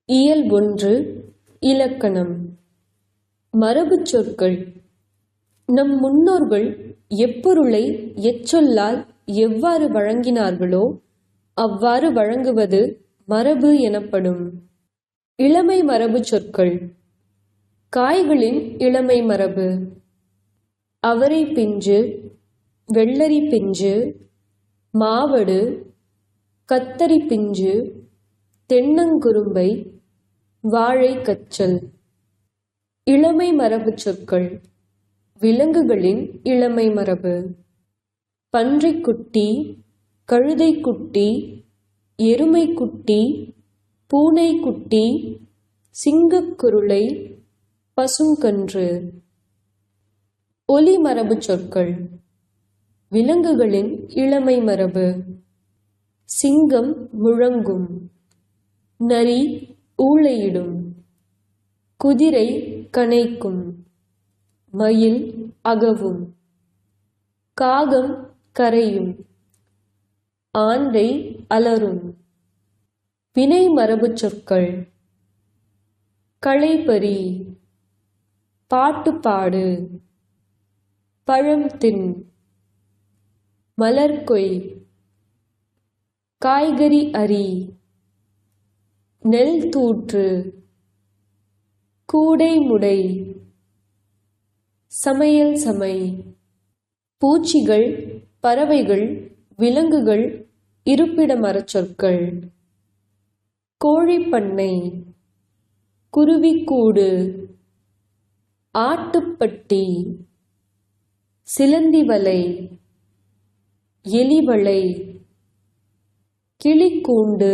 இயல் 1 இலக்கணம். மரபுச் சொற்கள். நம் முன்னோர்கள் எப்பொருளை எச்சொல்லால் எவ்வாறு வழங்கினார்களோ அவ்வாறு வழங்குவது மரபு எனப்படும். இளமை மரபுச் சொற்கள். காய்களின் இளமை மரபு: அவரை பிஞ்சு, வெள்ளரி பிஞ்சு, மாவடு, கத்தரி பிஞ்சு, தென்னங்குரும்பை, வாழை கச்சல். இளமை மரபுச் சொற்கள். விலங்குகளின் இளமை மரபு: பன்றிக்குட்டி, கழுதைக்குட்டி, எருமைக்குட்டி, பூனைக்குட்டி, சிங்கக்குருளை, பசுங்கன்று. ஒலி மரபுச் சொற்கள். விலங்குகளின் இளமை மரபு: சிங்கம் முழங்கும், நரி ஊளையிடும், குதிரை கனைக்கும், மயில் அகவும், காகம் கரையும், ஆந்தை அலறும். வினை மரபுச் சொற்கள். களைபறி, பாட்டு பாடு, பழம் தின், மலர்கொய், காய்கறி அரி, நெல் தூற்று, கூடை முடை, சமையல் சமை. பூச்சிகள், பறவைகள், விலங்குகள் இருப்பிட மரச்சொற்கள். கோழிப்பண்ணை, குருவிக்கூடு, ஆட்டுப்பட்டி, சிலந்திவலை, எலிவளை, கிளிக்கூண்டு.